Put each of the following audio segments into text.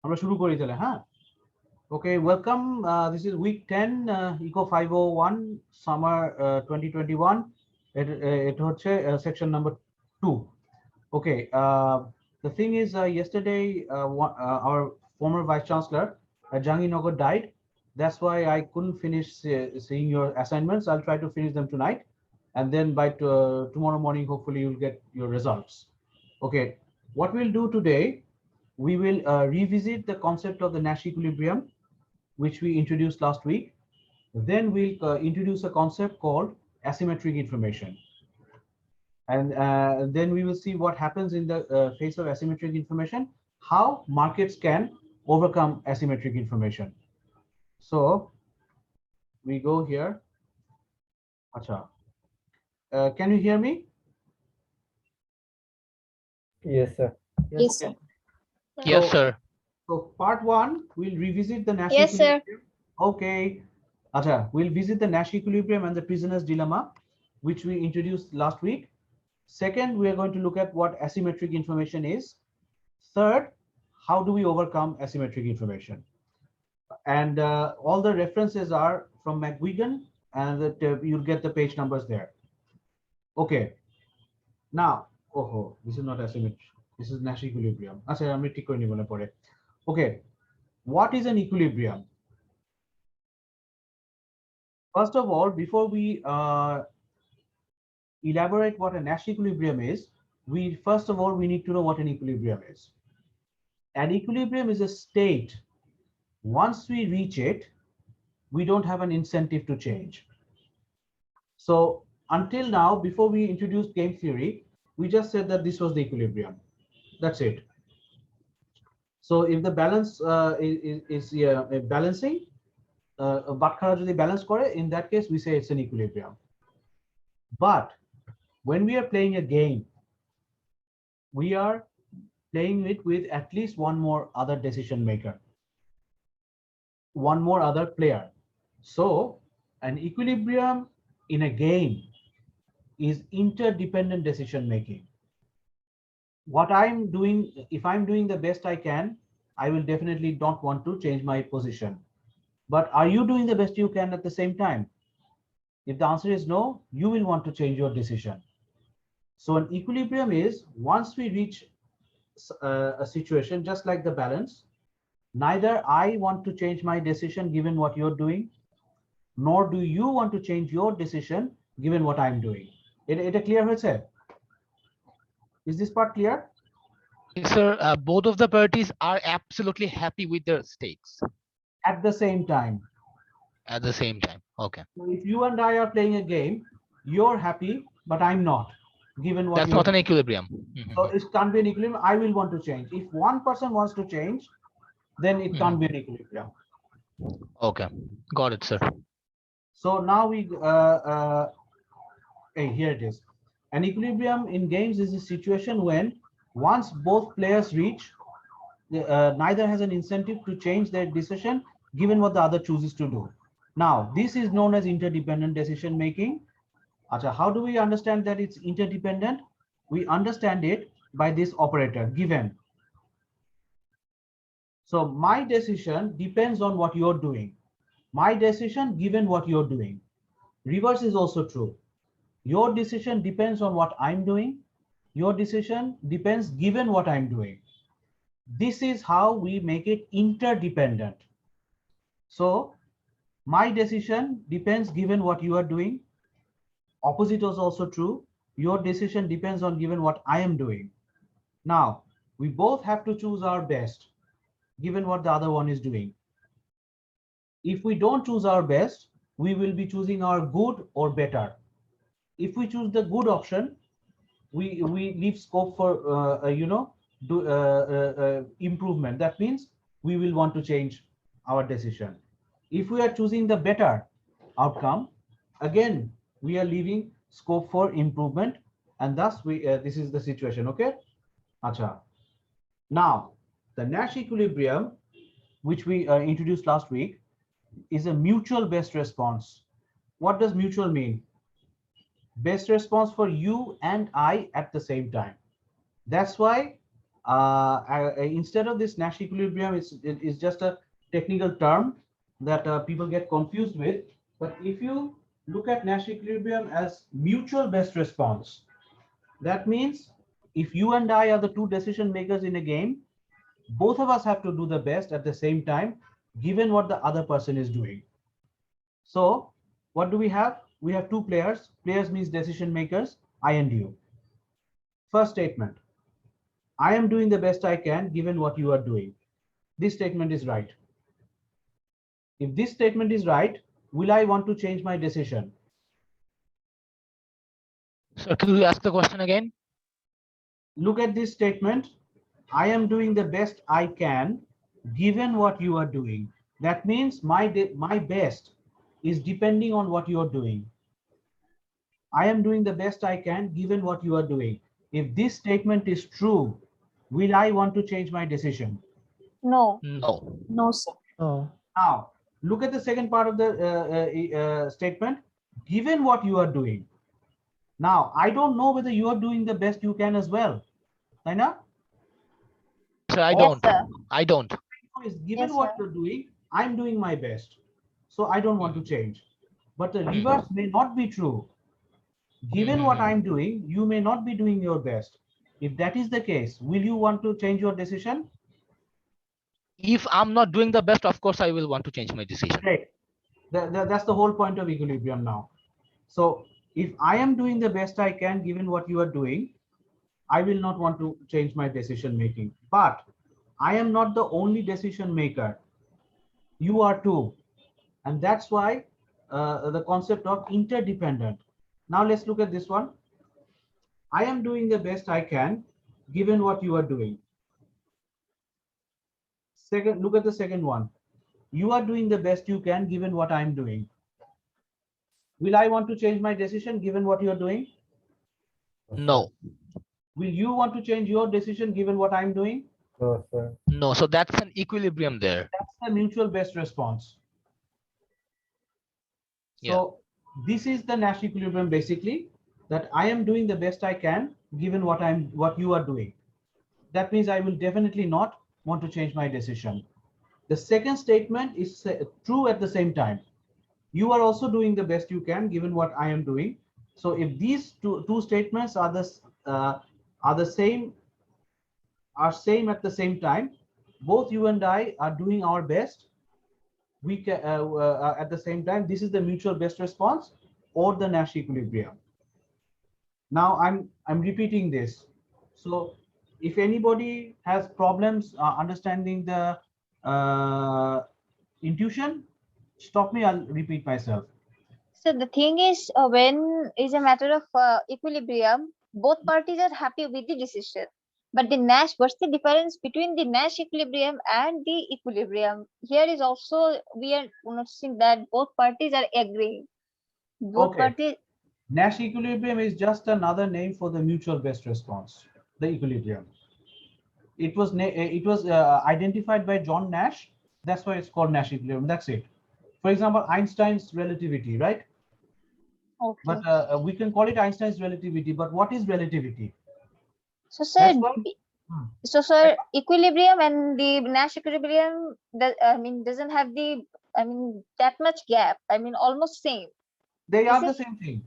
আমরা শুরু করি তাহলে, হ্যাঁ? Okay, welcome. This is week 10, Eco 501 summer 2021. It হচ্ছে section number 2. Okay, the thing is, yesterday our former vice chancellor Janginagar died. That's why I couldn't finish seeing your assignments. I'll try to finish them tonight, and then by tomorrow morning, hopefully you'll get your results. Okay, what we'll do today, we will revisit the concept of the Nash equilibrium, which we introduced last week. Then we'll introduce a concept called asymmetric information. And then we will see what happens in the face of asymmetric information, how markets can overcome asymmetric information. So we go here. Acha. Can you hear me? Yes, sir. Yes, sir. Yes, sir. So part 1, we'll revisit the Nash Yes, sir. equilibrium. Okay. Acha, we'll visit the Nash equilibrium and the prisoner's dilemma, which we introduced last week. Second, we are going to look at what asymmetric information is. Third, how do we overcome asymmetric information? And all the references are from McGuigan, and that you'll get the page numbers there. Okay. Now, this is not asymmetric. This is Nash equilibrium. Okay. What is an equilibrium? First of all, before we elaborate what a Nash equilibrium is, we need to know what an equilibrium is. An equilibrium is a state. Once we reach it, we don't have an incentive to change. So until now, before we introduced game theory, we just said that this was the equilibrium. That's it. So if the balance is balancing, balance করে, in that case, we say it's an equilibrium. But when we are playing a game, we are playing it with at least one more other decision maker, one more other player. So an equilibrium in a game is interdependent decision making. What I'm doing, if I'm doing the best I can, I will definitely not want to change my position. But are you doing the best you can at the same time? If the answer is no, you will want to change your decision. So an equilibrium is, once we reach a situation just like the balance, neither I want to change my decision given what you're doing, nor do you want to change your decision given what I'm doing. It clear হয়েছে? Is this part clear? Yes, sir. Both of the parties are absolutely happy with their stakes At the same time. at the same time. Okay. So if you and I are playing a game, you're happy, but I'm not, given what That's not an equilibrium. So it can't be an equilibrium. I will want to change. If one person wants to change, then it can't be an equilibrium. Okay. Got it, sir. So now we, here it is. An equilibrium in games is a situation when once both players reach, neither has an incentive to change their decision given what the other chooses to do. Now, this is known as interdependent decision making. Acha, how do we understand that it's interdependent? We understand it by this operator, given. So my decision depends on what you're doing. My decision given what you're doing. Reverse is also true. Your decision depends on what I'm doing. Your decision depends given what I'm doing. This is how we make it interdependent. So my decision depends given what you are doing. Opposite is also true. Your decision depends on given what I am doing. Now, we both have to choose our best given what the other one is doing. If we don't choose our best, we will be choosing our good or better. If we choose the good option, we leave scope for improvement. That means we will want to change our decision. If we are choosing the better outcome, again we are leaving scope for improvement, and thus we this is the situation. Okay. Acha. Now the Nash equilibrium, which we introduced last week, is a mutual best response. What does mutual mean? Best response for you and I at the same time. That's why Instead of this Nash equilibrium, it's just a technical term that people get confused with. But if you look at Nash equilibrium as mutual best response, that means if you and I are the two decision makers in a game, both of us have to do the best at the same time, given what the other person is doing. So what do we have? We have two players. Players means decision makers, I and you. First statement, I am doing the best I can given what you are doing. This statement is right. If this statement is right, will I want to change my decision? So could you ask the question again? Look at this statement. I am doing the best I can given what you are doing. That means my best is depending on what you are doing. I am doing the best I can given what you are doing. If this statement is true, will I want to change my decision? No. No. No, sir. No. Now, look at the second part of the statement. Given what you are doing. Now, I don't know whether you are doing the best you can as well. Taina? So I Yes, don't. sir. I don't. Is given Yes, what sir. you're doing, I'm doing my best. So I don't want to change. But the reverse may not be true. Given what I'm doing, you may not be doing your best. If that is the case, will you want to change your decision? If I'm not doing the best, of course I will want to change my decision. Right. That's the whole point of equilibrium now. So if I am doing the best I can, given what you are doing, I will not want to change my decision making. But I am not the only decision maker. You are too. And that's why the concept of interdependent. Now let's look at this one. I am doing the best I can, given what you are doing. Second, look at the second one. You are doing the best you can, given what I'm doing. Will I want to change my decision, given what you're doing? No. Will you want to change your decision, given what I'm doing? No, sir. No. So that's an equilibrium there. That's the mutual best response. Yeah. So this is the Nash equilibrium basically, that I am doing the best I can given what you are doing. That means I will definitely not want to change my decision. The second statement is true at the same time. You are also doing the best you can given what I am doing. So if these two statements are same at the same time, both you and I are doing our best. We can at the same time, this is the mutual best response or the Nash equilibrium. Now I'm repeating this. So if anybody has problems understanding the intuition, stop me, I'll repeat myself. So the thing is, when is a matter of equilibrium, both parties are happy with the decision. But the Nash, what's the difference between the Nash equilibrium and the equilibrium? Here is also, we are noticing that both parties are agreeing. Both Okay. parties, Nash equilibrium is just another name for the mutual best response, the equilibrium. It was identified by John Nash. That's why it's called Nash equilibrium. That's it. For example, Einstein's relativity, right? okay. But we can call it Einstein's relativity. But what is relativity? So sir, That's why- so sir, equilibrium and the Nash equilibrium, doesn't have the, that much gap. Almost same. They Is are the it? same thing.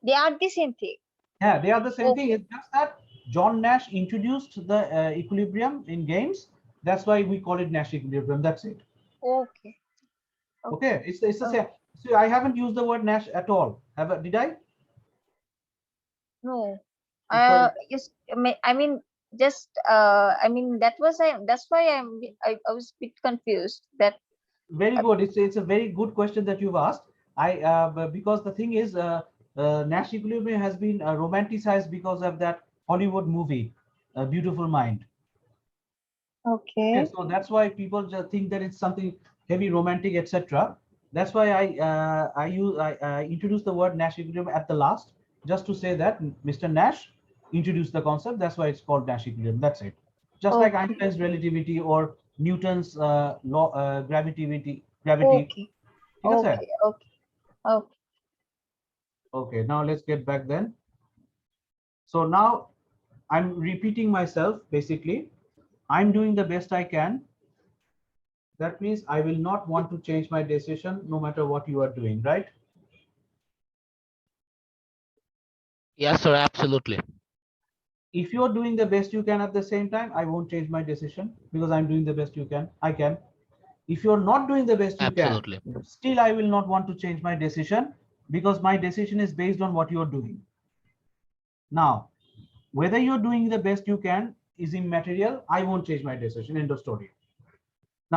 They are the same thing. Yeah, they are the same thing. Okay. It's just that John Nash introduced the equilibrium in games. That's why we call it Nash equilibrium. That's it. Okay. Okay, it's the same. So I haven't used the word Nash at all. Did I? No. Sorry. Yes. That's why I was a bit confused. That Very good. It's a very good question that you've asked. Because the thing is, Nash equilibrium has been romanticized because of that Hollywood movie, A Beautiful Mind. okay. Yeah, so that's why people just think that it's something heavy, romantic, etc. That's why I introduced the word Nash equilibrium at the last, just to say that Mr. Nash introduced the concept. That's why it's called Nash equilibrium. That's it. Just like Okay. Einstein's relativity or Newton's law, gravity. Okay. ঠিক আছে? Okay. Okay. Okay. Okay, now let's get back then. So now I'm repeating myself basically. I'm doing the best I can. That means I will not want to change my decision no matter what you are doing, right? Yes, sir, absolutely. If you're doing the best you can at the same time, I won't change my decision because I'm doing the best I can. If you're not doing the best you can, Absolutely. still I will not want to change my decision because my decision is based on what you're doing. Now, whether you're doing the best you can is immaterial. I won't change my decision. End of story.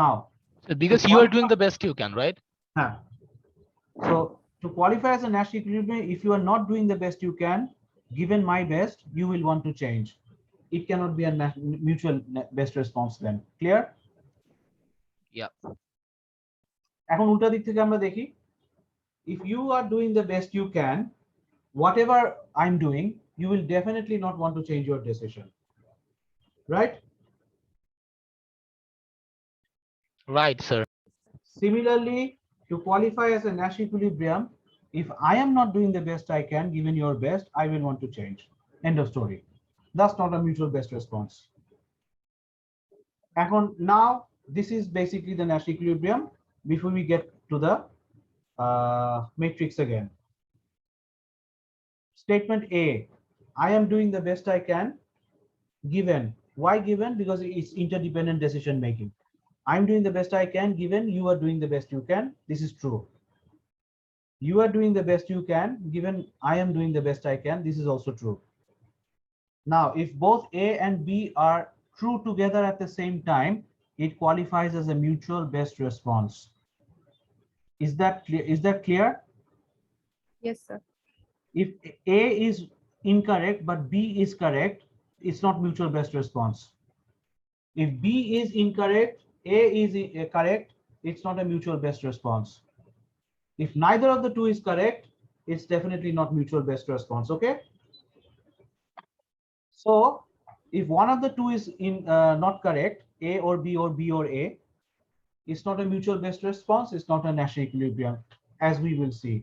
Now, So because you are doing the best you can, right? So to qualify as a Nash equilibrium, if you are not doing the best you can, given my best, you will want to change. It cannot be a mutual best response then. Clear? Yeah. এখন উল্টা দিক থেকে আমরা দেখি, if you are doing the best you can, whatever I'm doing, you will definitely not want to change your decision. Right? Right, sir. Similarly, to qualify as a Nash equilibrium, if I am not doing the best I can, given your best, I will want to change. End of story. That's not a mutual best response. Now, this is basically the Nash equilibrium before we get to the matrix again. Statement A, I am doing the best I can, given. Why given? Because it's interdependent decision making. I'm doing the best I can, given you are doing the best you can. This is true. You are doing the best you can, given I am doing the best I can. This is also true. Now, if both A and B are true together at the same time, it qualifies as a mutual best response. Is that clear? Is that clear? Yes, sir. If A is incorrect but B is correct, it's not mutual best response. If B is incorrect, A is correct, it's not a mutual best response. If neither of the two is correct, it's definitely not mutual best response. Okay. So if one of the two is not correct, A or B or B or A, it's not a mutual best response. It's not a Nash equilibrium, as we will see.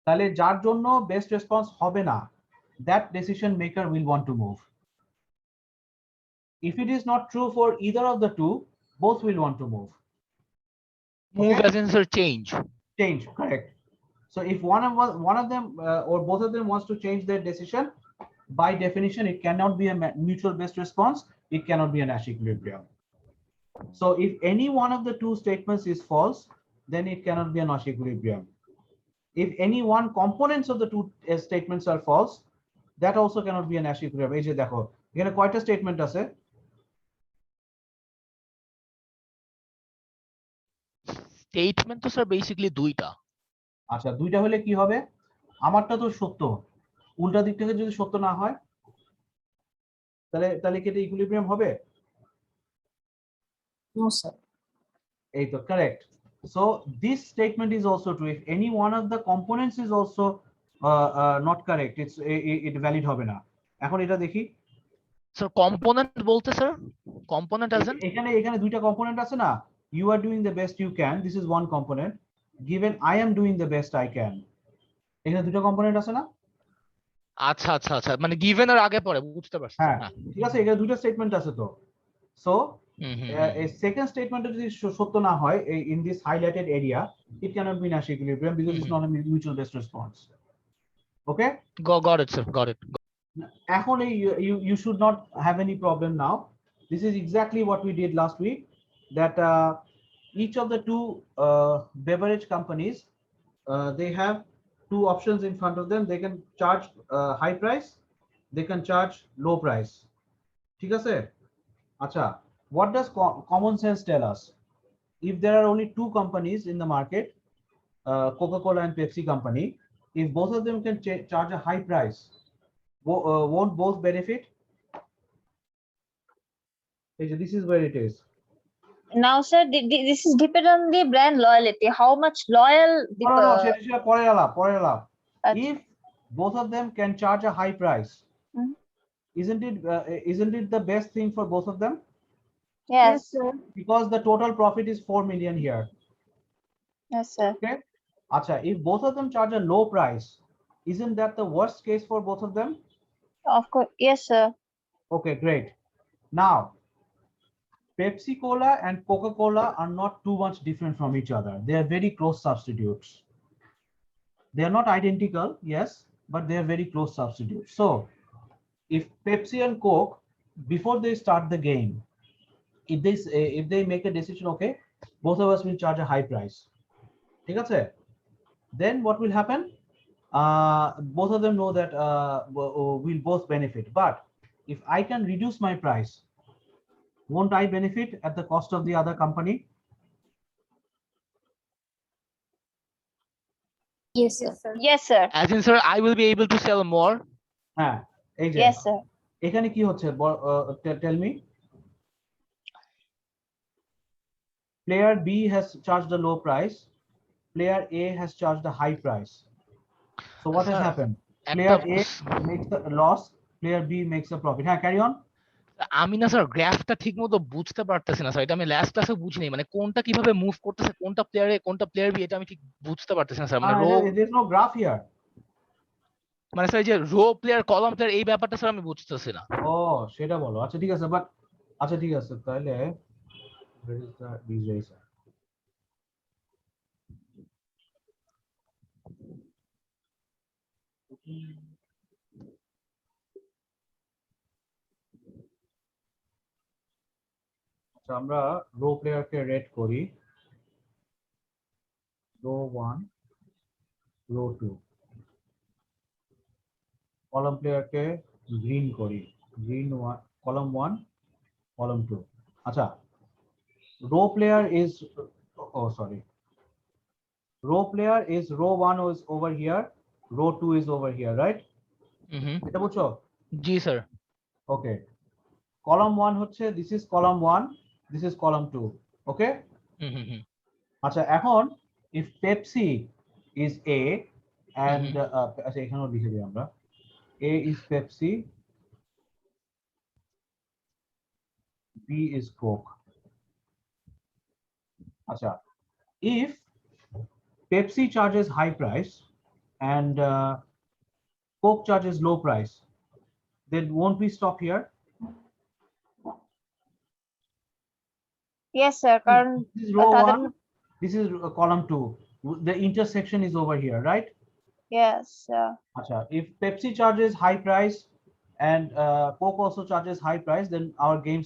তাহলে যার জন্য best response হবে না, that decision maker will want to move. If it is not true for either of the two, both will want to move. Move Okay? as in, sir, change. Change, correct. So if one of them or both of them wants to change their decision, by definition, it cannot be a mutual best response. It cannot be a Nash equilibrium. So if any one of the two statements is false, then it cannot be a Nash equilibrium. If any one components of the two statements are false, that also cannot be a Nash equilibrium. এই যে দেখো, এখানে কয়টা statement আছে? Statement তো sir basically দুইটা। আচ্ছা, দুইটা হলে কি হবে? আমারটা তো সত্য, উল্টা দিক থেকে যদি সত্য না হয়, তাহলে কি এটা ইকুইলিব্রিয়াম হবে? No, sir. এই তো correct. So this statement is also true. If any one of the components is also not correct, it valid হবে না. এখন এটা দেখি। স্যার কম্পোনেন্ট বলতে স্যার কম্পোনেন্ট as in এখানে দুইটা কম্পোনেন্ট আছে না? You are doing the best you can. This is one component. Given I am doing the best I can. এখানে দুটো কম্পোনেন্ট আছে না? আচ্ছা আচ্ছা আচ্ছা, মানে গিভেন এর আগে পরে বুঝতে পারছি। হ্যাঁ, ঠিক আছে, এখানে দুটো স্টেটমেন্ট আছে তো। So a second statement যদি সত্য না হয় in this highlighted area, it cannot be Nash equilibrium because it's not a mutual best response. Okay? Got it, sir. Got it. এখন you should not have any problem now. This is exactly what we did last week, that each of the two beverage companies, they have two options in front of them. They can charge high price, they can charge low price. ঠিক আছে? আচ্ছা, what does common sense tell us? If there are only two companies in the market, Coca-Cola and Pepsi company, if both of them can charge a high price, won't both benefit? This is where it is. Now, sir, this is depend on the brand loyalty. How much loyal the No, সেটা পরের আলাপ. আচ্ছা। If both of them can charge a high price, isn't it the best thing for both of them? Yes, sir. Because the total profit is 4 million here. Yes, sir. Okay. Acha, if both of them charge a low price, isn't that the worst case for both of them? Of course. Yes, sir. Okay, great. Now, Pepsi Cola and Coca Cola are not too much different from each other. They are very close substitutes. They are not identical, yes, but they are very close substitutes. So, if Pepsi and Coke, before they start the game, if they make a decision, okay, both of us will charge a high price. ঠিক আছে? Then what will happen? Both of them know that we'll both benefit. But if I can reduce my price, won't I benefit at the cost of the other company? Yes, sir. Yes, sir. As in, sir, I will be able to sell more. হ্যাঁ, এই যে Yes, sir. এখানে কি হচ্ছে? Tell me. Player B has charged a low price. Player A has charged a high price. So what has Sir, happened? একটা Player A makes a loss. Player B makes a profit. হ্যাঁ, carry on. আমি না sir গ্রাফটা ঠিক মতো বুঝতে পারতেছি না স্যার, এটা আমি লাস্ট ক্লাসে বুঝিনি, মানে কোনটা কিভাবে মুভ করতেছে, কোনটা প্লেয়ারে কোনটা প্লেয়ার বি, এটা আমি ঠিক বুঝতে পারতেছি না স্যার। মানে row, There's no graph here. মানে স্যার এই যে রো প্লেয়ার কলাম প্লেয়ার এই ব্যাপারটা স্যার আমি বুঝতেছি না। ও সেটা বলো। আচ্ছা ঠিক আছে, বাট আচ্ছা ঠিক আছে, তাহলে where is the these rays? আচ্ছা আমরা রো প্লেয়ারকে রেড করি, রো 1, রো 2, কলাম প্লেয়ারকে গ্রিন করি, গ্রিন 1, কলাম 1, কলাম 2. আচ্ছা, row player is, oh sorry, row player is row 1 is over here, row 2 is over here, right? এটা বুঝছো? জি sir. Okay, column 1 হচ্ছে, this is column 1, this is column 2. Okay, আচ্ছা এখন if Pepsi is A and আচ্ছা এখানেও লিখে দিই আমরা, A is Pepsi, B is Coke. আচ্ছা, if Pepsi charges high price and Coke charges low price, then won't we stop here? Yes, sir. কারণ This is row তাদের 1, this is column 2. The intersection is over here, right? yes, sir. Acha, if Pepsi charges high price and Coke also charges high price, then our game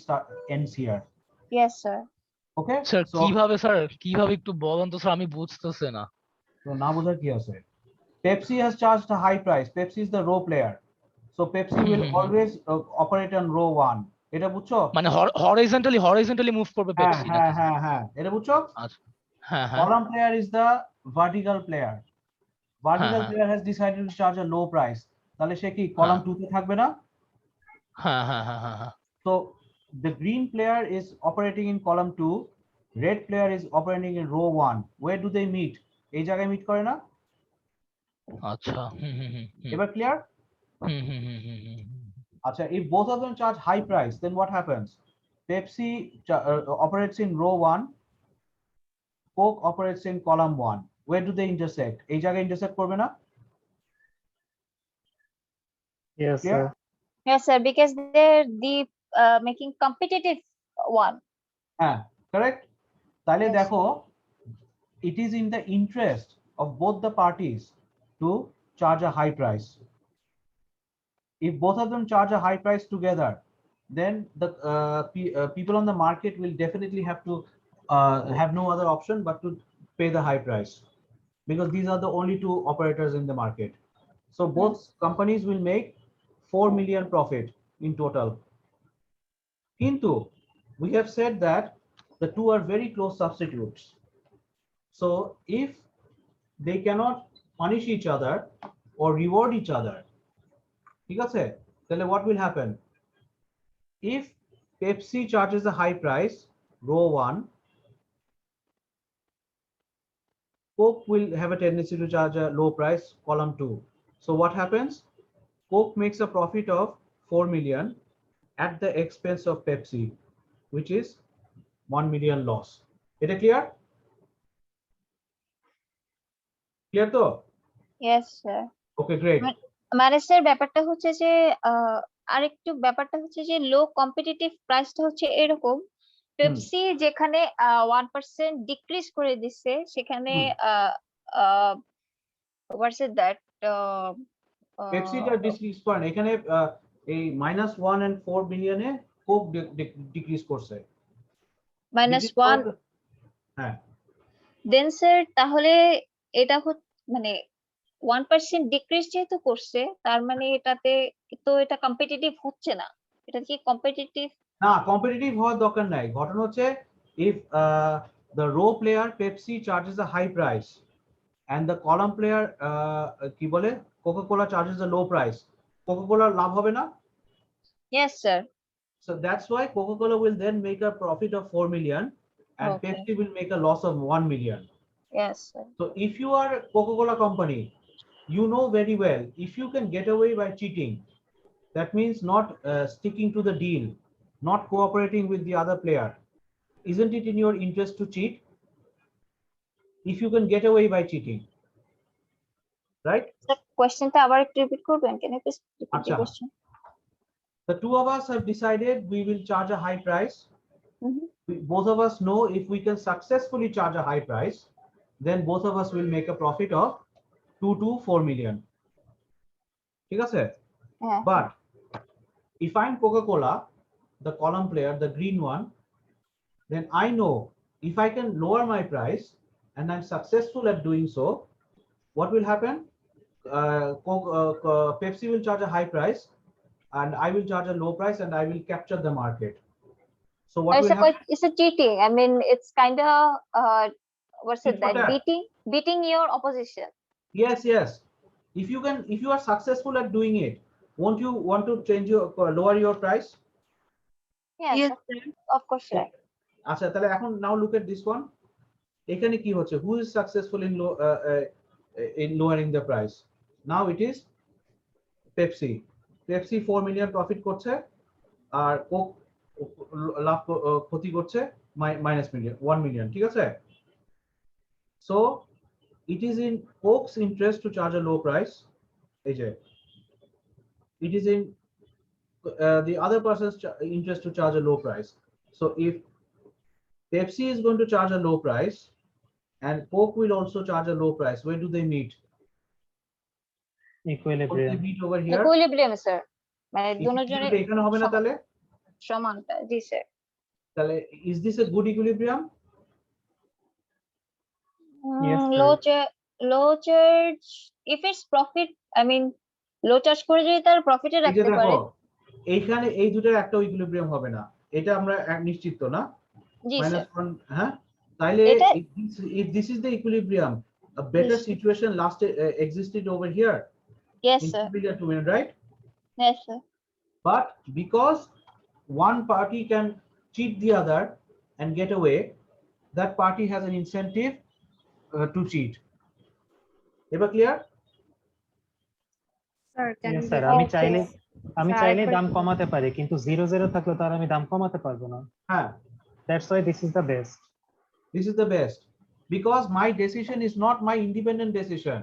ends here. Yes, sir. Okay? Sir So, কিভাবে একটু বলেন তো sir, আমি বুঝতেছি না। so না বোঝার কি আছে? Pepsi has charged a high price. Pepsi is the row player. So Pepsi will always operate on row 1. এটা বুঝছো? মানে হরাইজন্টালি মুভ করবে হ্যাঁ পেপসি হ্যাঁ নাকি? হ্যাঁ হ্যাঁ, এটা বুঝছো? আচ্ছা, হ্যাঁ হ্যাঁ Column player is the vertical player. Vertical হ্যাঁ। player has decided to charge a low price. তাহলে সে কি হ্যাঁ। column 2 তে থাকবে না? হ্যাঁ। So the green player is operating in column 2, red player is operating in row 1. Where do they meet? এই জায়গায় মিট করে না? আচ্ছা, এবার clear? আচ্ছা, if both of them charge high price, then what happens? Pepsi operates in row 1, Coke operates in column 1. Where do they intersect? এই জায়গায় intersect করবে না? Yes, Clear? sir. Yes, sir. Because they're the making competitive one. হ্যাঁ, correct? তাহলে Yes. দেখো, it is in the interest of both the parties to charge a high price. If both of them charge a high price together, then the people on the market will definitely have to have no other option but to pay the high price, because these are the only two operators in the market. So both companies will make 4 million profit in total. Kintu, we have said that the two are very close substitutes. So if they cannot punish each other or reward each other, ঠিক আছে, তাহলে what will happen? If Pepsi charges a high price, row 1, Coke will have a tendency to charge a low price, column 2. So what happens? Coke makes a profit of 4 million at the expense of Pepsi, which is 1 million loss. Is it clear? Clear though? Yes, sir. Okay, great. মানে sir ব্যাপারটা হচ্ছে যে আরেকটু ব্যাপারটা হচ্ছে যে লো competitive প্রাইসটা হচ্ছে এরকম, পেপসি যেখানে 1% ডিক্রিজ করে দিচ্ছে সেখানে হোয়াটস ইট দ্যাট পেপসিটা ডিক্রিজ করে না, এখানে এই -1 and 4 বিলিয়নে কোক ডিক্রিজ করছে। This is -1 called- হ্যাঁ দেন স্যার তাহলে এটা মানে 1% ডিক্রিজ যেহেতু করছে তার মানে এটাতে তো এটা কম্পিটিটিভ হচ্ছে না, এটা কি কম্পিটিটিভ? না, কম্পিটিটিভ হওয়ার দরকার নাই। ঘটনা হচ্ছে if the row player Pepsi charges a high price and the column player কি বলে Coca-Cola charges a low price, Coca-Cola লাভ হবে না? Yes sir. So that's why Coca-Cola will then make a profit of 4 million and Okay. Pepsi will make a loss of 1 million. Yes sir. So if you are Coca-Cola company, you know very well if you can get away by cheating, that means not sticking to the deal, not cooperating with the other player, isn't it in your interest to cheat? If you can get away by cheating, right? Sir কোশ্চেনটা আবার একটু repeat করবেন, can you please repeat the আচ্ছা। Question? The two of us have decided we will charge a high price. Both of us know if we can successfully charge a high price, then both of us will make a profit of 2 to 4 million. ঠিক আছে? হ্যাঁ। But if I'm Coca-Cola, the column player, the green one, then I know if I can lower my price and I'm successful at doing so, what will happen? Pepsi will charge a high price and I will charge a low price and I will capture the market. So what will happen? It's a cheating. I mean, it's kind of what's Tit it for that tat. beating your opposition. Yes, yes. If you are successful at doing it, won't you want to change your lower your price? Yes, Yes, of course, right. আচ্ছা, তাহলে এখন now look at this one. এখানে কি হচ্ছে? Who is successful in lowering the price? Now it is Pepsi. Pepsi 4 million profit করছে আর Coke লাভ ক্ষতি করছে -1 million, ঠিক আছে? So it is in Coke's interest to charge a low price. It is in the other person's interest to charge a low price. So if Pepsi is going to charge a low price and Coke will also charge a low price, where do they meet? Equilibrium. They meet over here. Equilibrium, sir. মানে দুজনের Equilibrium এখানে হবে না তাহলে? সমানটা, জি sir. তাহলে is this a good equilibrium? Yes, low charge if it's profit, I mean low charge করে যদি তার প্রফিটে এই যে রাখতে পারে। দেখো এইখানে এই দুটোর একটা ইকুইলিব্রিয়াম হবে না, এটা আমরা নিশ্চিত তো না? জি স্যার। -1, হ্যাঁ, তাইলে if this is the equilibrium, a better situation existed over here. Yes in sir. 2 million, 2 million, right? Yes sir. But because one party can cheat the other and get away, that party has an incentive to cheat. Ever clear? Sir, can Yes, you sir. repeat আমি this? চাইলে Sir, দাম কমাতে পারি, কিন্তু 0 থাকলে তো আর আমি দাম কমাতে পারবো না। হ্যাঁ, That's why this is the best. this is the best because my decision is not my independent decision.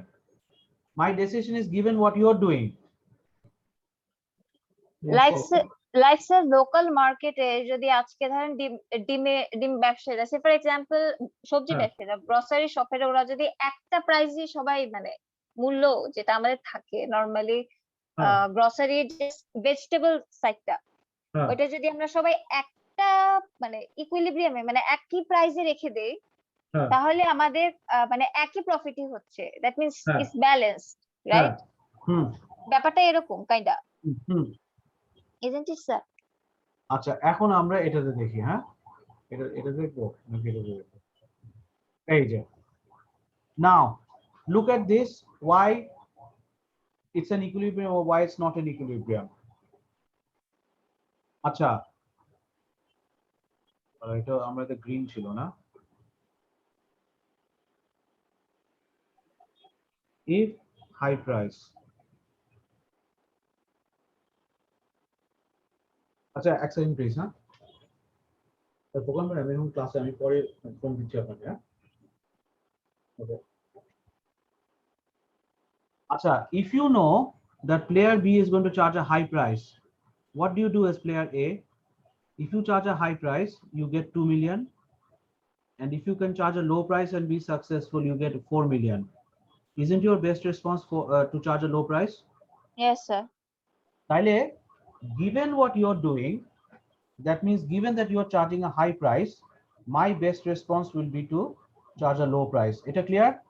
My decision is given what you are doing. like sir local market-এ যদি আজকে ধরেন ডিম ব্যবসায়ীরা সে ফর এক্সাম্পল সবজি ব্যবসায়ীরা grocery শপের ওরা যদি একটা প্রাইসই সবাই মানে মূল্য যেটা আমাদের থাকে নরমালি গ্রসারি ভেজিটেবল সাইডটা, ওইটা যদি আমরা সবাই একটা মানে ইকুইলিব্রিয়ামে মানে একই প্রাইসে রেখে দেই তাহলে আমাদের মানে একই প্রফিটই হচ্ছে, that means it's balanced, right? ব্যাপারটা এরকম কাইন্ডা, isn't it sir? আচ্ছা, এখন আমরা এটাতে দেখি। হ্যাঁ, এটা দেখবো নাকি এটা দেখবো? এই যে now look at this, why it's an equilibrium or why it's not an equilibrium. আচ্ছা, এটা আমাদের গ্রিন ছিল না। if high price, আচ্ছা এক সেকেন্ড প্লিজ। হ্যাঁ, প্রোগ্রাম ম্যাডাম এখন ক্লাসে আমি পরে ফোন দিচ্ছি আপনাকে। হ্যাঁ, ওকে। আচ্ছা, if you know that player B is going to charge a high price. What do you do as player A? If you charge a high price, you get 2 million. And if you can charge a low price and be successful, you get 4 million. Isn't your best response for to charge a low price? Yes, sir. Taile, given what you're doing, that means given that you're charging a high price, my best response will be to charge a low price. It clear?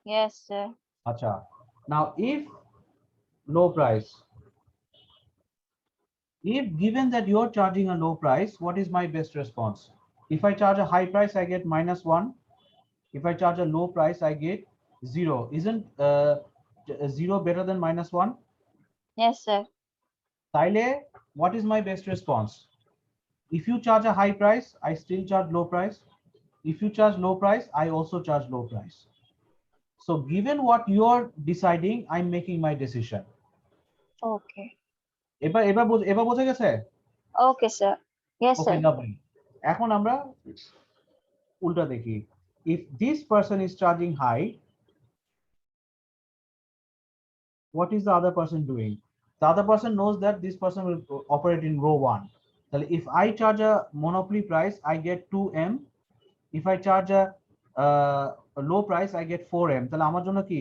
Yes, sir. Acha. Now, if low price, if given that you're charging a low price, what is my best response? If I charge a high price, I get -1. If I charge a low price, I get 0. Isn't 0 better than -1? Yes, sir. Taile, what is my best response? If you charge a high price, I still charge low price. If you charge low price, I also charge low price. So given what you're deciding, I'm making my decision. Okay. এবার বোঝা গেছে? Okay, sir. Yes, Okay, sir. lovely. এখন আমরা উল্টা দেখি. If this person is charging high, what is the other person doing? The other person knows that this person will operate in row 1. So if I charge a monopoly price, I get 2M. If I charge a low price, I get 4M. তাহলে আমার জন্য কি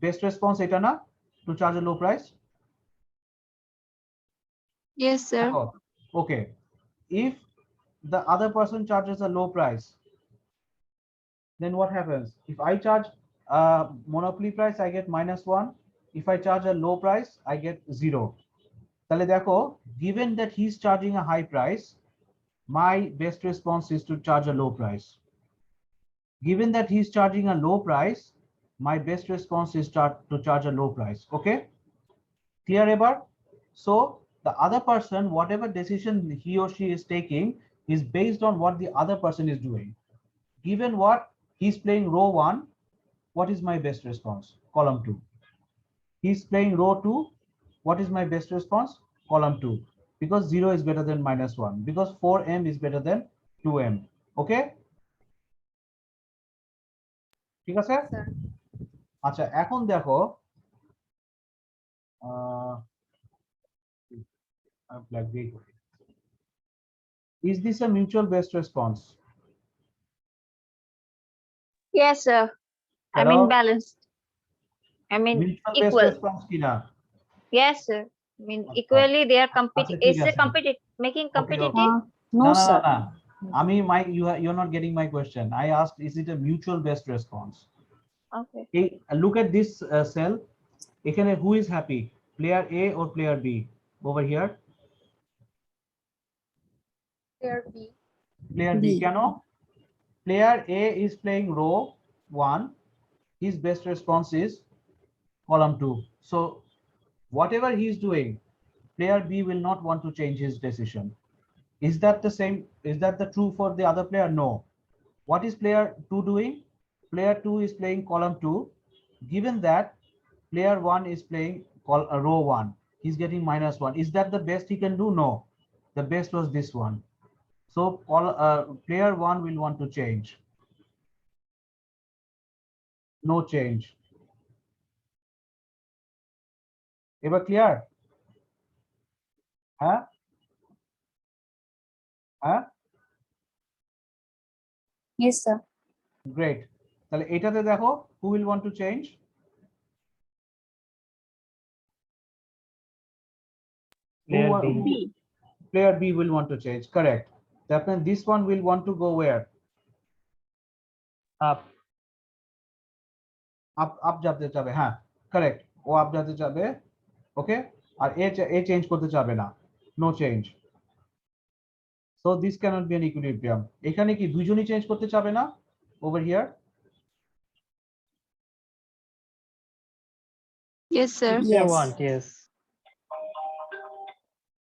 best response এটা না to charge a low price? Yes, sir. Okay. If the other person charges a low price, then what happens? If I charge a monopoly price, I get -1. If I charge a low price, I get 0. তাহলে দেখো, given that he's charging a high price, my best response is to charge a low price. Given that he's charging a low price, my best response is to charge a low price. Okay? Clear ever? So the other person, whatever decision he or she is taking, is based on what the other person is doing. Given what he's playing row 1, what is my best response? Column 2. He's playing row 2. What is my best response? Column 2. Because 0 is better than -1. Because 4M is better than 2M. Okay? ঠিক আছে? Sir. আচ্ছা, এখন দেখো is this a mutual best response? Yes, sir. I mean Hello? balanced. I mean Mutual best equal. response কিনা? Yes, sir. I mean আচ্ছা। equally they are competing. আচ্ছা, ঠিক Is it আছে। competitive? Making Okay, competitive? No, No, no, sir. no. You're not getting my question. I asked, is it a mutual best response? Okay. Okay, look at this cell. এখানে who is happy? Player A or player B? Over here, Player B. player B. কেন? Player A is playing row 1. His best response is column 2. So whatever he is doing, player B will not want to change his decision. Is that the same? Is that the true for the other player? No. What is player 2 doing? Player 2 is playing column 2. Given that player 1 is playing row 1, he's getting -1. Is that the best he can do? No. The best was this one. So player 1 will want to change. No change. Ever clear? Huh? Huh? Yes, sir. Great. তাহলে এটাতে দেখো, who will want to change? Player Who- B. Player B will want to change. Correct. That means this one will want to go where? Up. Up যাবে যাবে, হ্যাঁ, correct. ও up যাতে যাবে, okay? আর এ change করতে যাবে না, no change. So this cannot be an equilibrium. এখানে কি দুইজনই চেঞ্জ করতে চাবে না? Over here. Yes, sir. They want, yes.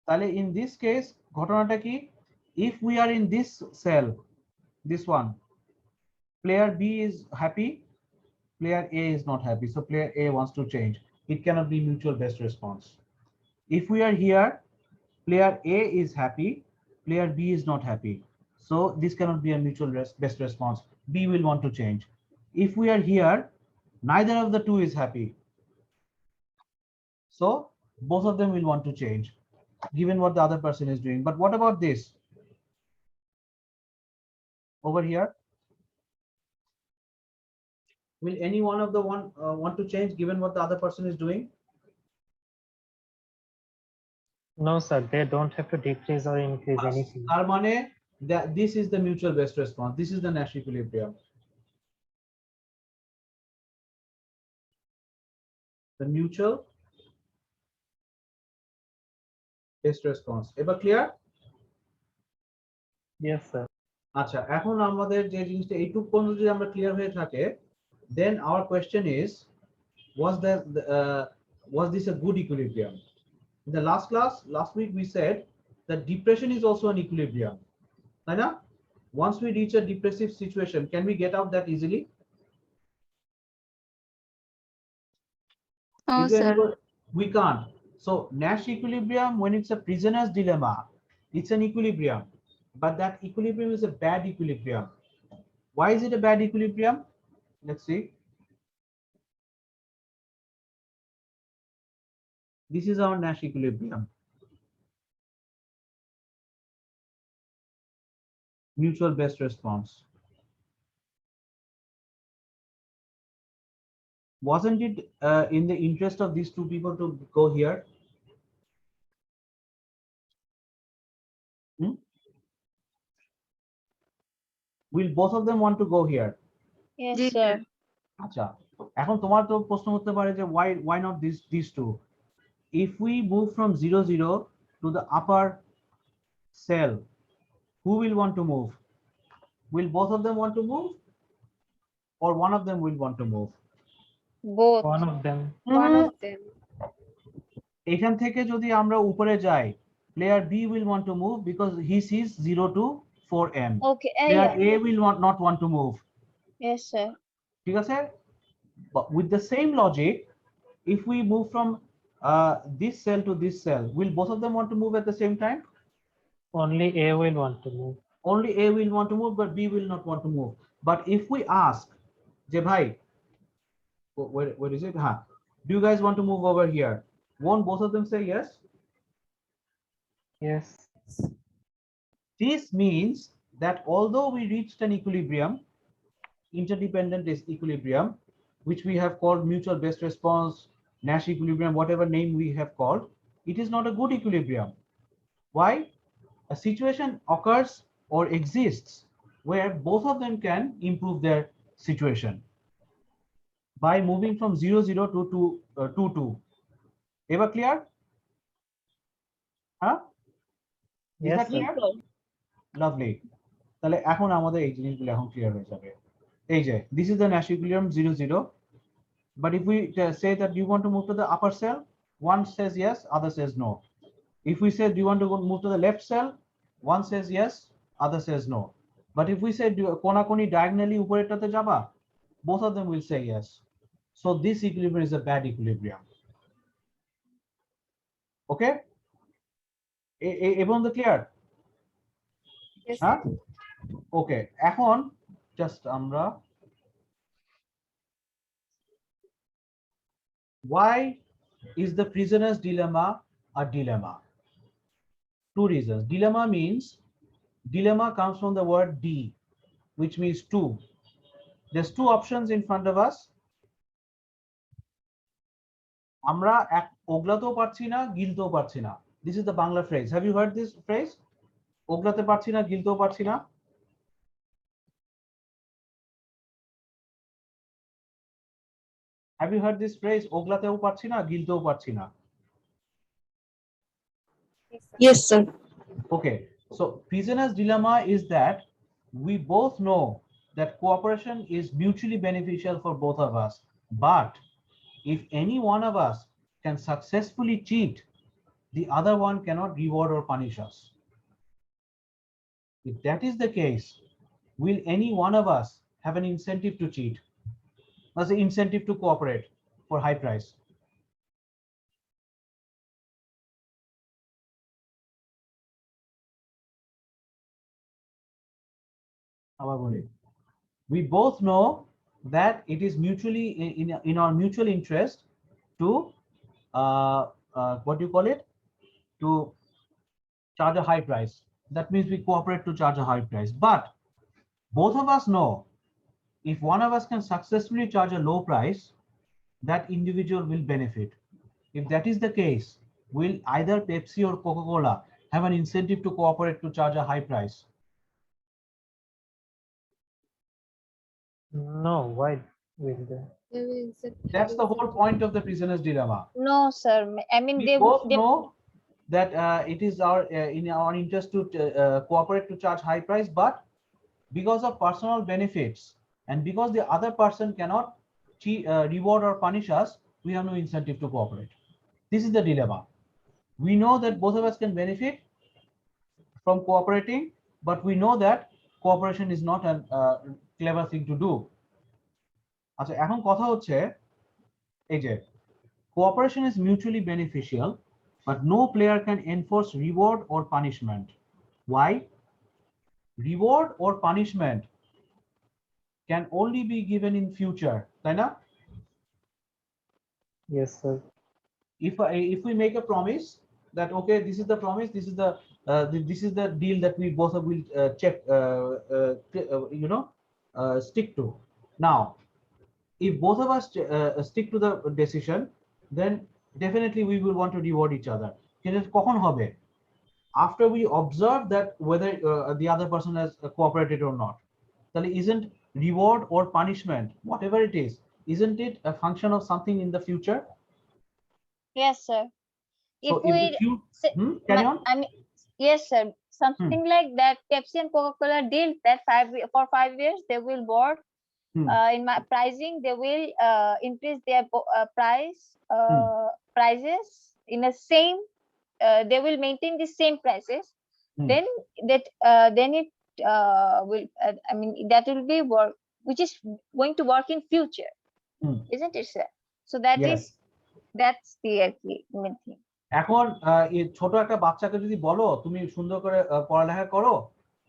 তাহলে in this case ঘটনাটা কি? If we are in this cell, this one, player B is happy, player A is not happy, so player A wants to change. It cannot be mutual best response. If we are here, player A is happy, player B is not happy, so this cannot be a mutual best response. B will want to change. If we are here, neither of the two is happy, So both of them will want to change, given what the other person is doing. But what about this? Over here, will any one of the one want to change given what the other person is doing? No, sir, they don't have to decrease or increase anything. তার মানে that this is the mutual best response. This is the Nash equilibrium. The mutual best response. এবার clear? Yes, sir. আচ্ছা, এখন আমাদের যে জিনিসটা এইটুকু পর্যন্ত যদি আমরা ক্লিয়ার হয়ে থাকে, then our question is, was this a good equilibrium? In the last class, last week we said that depression is also an equilibrium. Right? Once we reach a depressive situation, can we get out that easily? No, Is there sir. any- We can't. So Nash equilibrium, when it's a prisoner's dilemma, it's an equilibrium, but that equilibrium is a bad equilibrium. Why is it a bad equilibrium? Let's see. This is our Nash equilibrium. Mutual best response. Wasn't it in the interest of these two people to go here? Will both of them want to go here? Yes, Yes, sir. আচ্ছা, এখন তোমার তো প্রশ্ন হতে পারে যে why not these two? If we move from 0 0 to the upper cell, who will want to move? Will both of them want to move, or one of them will want to move? Both. One of them. One of them. এখান থেকে যদি আমরা উপরে যাই, player B will want to move because he sees 0 to 4m. Okay. Player Yeah. A will not want to move. Yes, sir. ঠিক আছে? But with the same logic, if we move from this cell to this cell, will both of them want to move at the same time? Only A will want to move. Only A will want to move, but B will not want to move. But if we ask, যে ভাই, where is it? Do you guys want to move over here? Won't both of them say yes? Yes. This means that although we reached an equilibrium, interdependent equilibrium, which we have called mutual best response, Nash equilibrium, whatever name we have called, it is not a good equilibrium. Why? A situation occurs or exists where both of them can improve their situation by moving from 0 0 to 2 2. Ever clear? Huh? Is Yes, that sir. clear? Lovely. তাহলে এখন আমাদের এই জিনিসগুলো এখন clear হয়ে যাবে। এই যে this is the Nash equilibrium 0 0. But if we say that you want to move to the upper cell, one says yes, other says no. If we say do you want to move to the left cell, one says yes, other says no. But if we say কোনাকুনি diagonally উপরেরটাতে যাবা, both of them will say yes. So this equilibrium is a bad equilibrium. Okay? Everyone clear? Yes, Huh? Okay. এখন just আমরা why is the prisoner's dilemma a dilemma? Two reasons. Dilemma means, dilemma comes from the word D, which means two. There's two options in front of us. আমরা ওগলাতেও পারছি না, গিলতেও পারছি না. This is the Bangla phrase. Have you heard this phrase? ওগলাতে পারছি না, গিলতেও পারছি না. Have you heard this phrase? ওগলাতেও পারছি না, গিলতেও পারছি না. Yes, sir. Okay, so prisoner's dilemma is that we both know that cooperation is mutually beneficial for both of us. But if any one of us can successfully cheat, the other one cannot reward or punish us. If that is the case, will any one of us have an incentive to cheat? As an incentive to cooperate for high price? We both know that it is mutually in our mutual interest to what do you call it, to charge a high price. That means we cooperate to charge a high price. But both of us know if one of us can successfully charge a low price, that individual will benefit. If that is the case, will either Pepsi or Coca-Cola have an incentive to cooperate to charge a high price? No, why will they? They will That's the whole point of the prisoner's dilemma. No, sir. I mean, We both know that it is in our interest to cooperate to charge high price, but because of personal benefits and because the other person cannot reward or punish us, we have no incentive to cooperate. This is the dilemma. We know that both of us can benefit from cooperating, but we know that cooperation is not a clever thing to do. আচ্ছা, এখন কথা হচ্ছে এই যে cooperation is mutually beneficial, but no player can enforce reward or punishment. Why? Reward or punishment can only be given in future, তাই না? Yes, sir. If we make a promise that okay, this is the promise, this is the deal that we both will stick to. Now, if both of us stick to the decision, then definitely we will want to reward each other. কিন্তু কখন হবে? After we observe that whether the other person has cooperated or not. তাহলে isn't reward or punishment, whatever it is, isn't it a function of something in the future? yes, sir. So If we say- carry on. I mean, yes, sir. Something like that. Pepsi and Coca-Cola deal that for 5 years they will board. In my pricing, they will increase their prices in the same. They will maintain the same prices. Then it will. I mean, that will be work, which is going to work in future, isn't it, sir? So Yes. that's the main thing. এখন এই ছোট একটা বাচ্চাকে যদি বলো তুমি সুন্দর করে পড়ালেখা করো,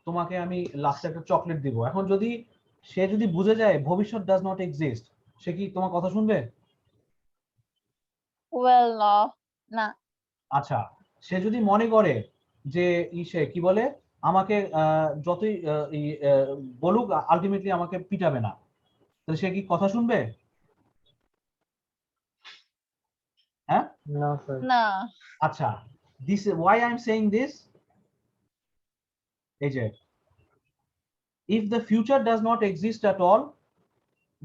তোমাকে আমি লাস্টে একটা চকলেট দিব, এখন যদি সে যদি বুঝে যায় ভবিষ্যৎ ডাজ নট এক্সিস্ট, সে কি তোমার কথা শুনবে? Well, no, না। আচ্ছা, সে যদি মনে করে যে সে কি বলে আমাকে যতই বলুক আলটিমেটলি আমাকে পিটাবে না, তাহলে সে কি কথা শুনবে? হ্যাঁ, No, sir. না। আচ্ছা, this is why I'm saying this. এই যে if the future does not exist at all,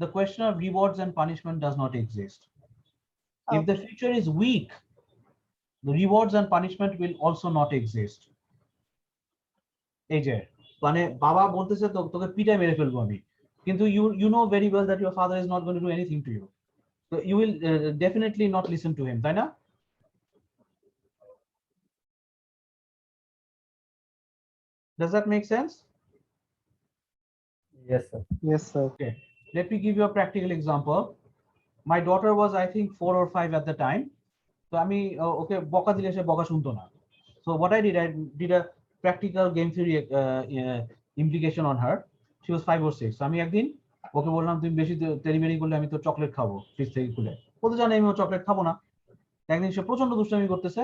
the question of rewards and punishment does not exist. If the future is weak, the rewards and punishment will also not exist. এই যে মানে বাবা বলতেছে তোকে পিটায় মেরে ফেলবো আমি, কিন্তু you know very well that your father is not going to do anything to you, so you will definitely not listen to him, তাই না? Does that make sense? Yes, sir. Yes, sir. Okay, let me give you a practical example. My daughter was I think 4 or 5 at the time, so আমি ওকে বকা দিলে সে বকা শুনতো না, so what I did a practical game theory implication on her. She was 5 or 6, so আমি একদিন ওকে বললাম তুমি বেশি তেরিবেরি করলে আমি তো চকলেট খাবো ফ্রিজ থেকে খুলে, ও তো জানে আমি চকলেট খাবো না, একদিন সে প্রচন্ড দুষ্টামি করতেছে,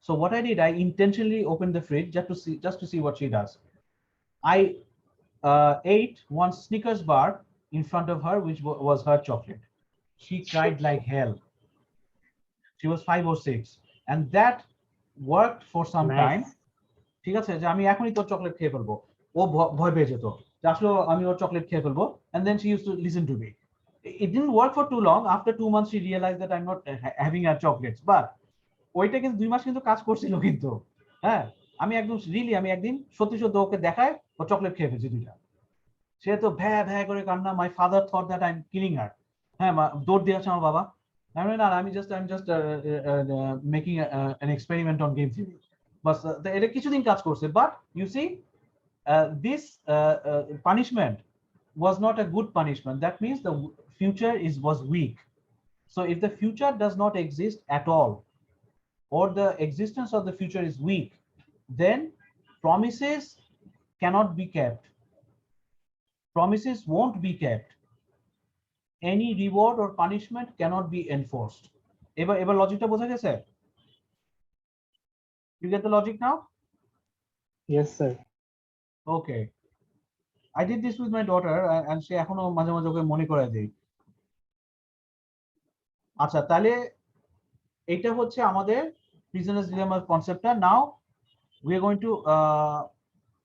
so what I did, I intentionally opened the fridge just to see what she does. I ate one Snickers bar in front of her, which was her chocolate. She cried like hell. She was 5 or 6, and that worked for some time. ঠিক আছে, যে আমি এখনই তোর chocolate খেয়ে ফেলবো, ও ভয় পেয়ে যেত যে আসলে আমি ওর চকলেট খেয়ে ফেলবো, and then she used to listen to me. It didn't work for too long. After 2 months she realized that I'm not having her chocolates, but ওইটা কিন্তু 2 মাস কিন্তু কাজ করছিল কিন্তু। হ্যাঁ, আমি একদিন সত্যি ওকে দেখায় ও চকলেট খেয়ে ফেলছে 2টা, সে তো ভ্যা ভ্যা করে কান্না, my father thought that I'm killing her. হ্যাঁ, দৌড় দিয়ে আসছে আমার বাবা, I'm just making an experiment on game theory. But এটা কিছুদিন কাজ করছে, but you see this punishment was not a good punishment. That means the future was weak. So if the future does not exist at all, or the existence of the future is weak, then promises cannot be kept. Promises won't be kept. Any reward or punishment cannot be enforced. এবার লজিকটা বোঝা গেছে? You get the logic now? Yes, sir. Okay. I did this with my daughter and সে এখনো মাঝে মাঝে ওকে মনে করে দেই। আচ্ছা, তাহলে এটা হচ্ছে আমাদের প্রিজনার্স ডিলেমা কনসেপ্টটা। নাও we are going to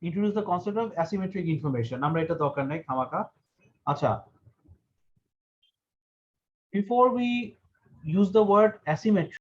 introduce the concept of asymmetric information. আমরা এটা দরকার নাই খামাকা। আচ্ছা, before we use the word asymmetry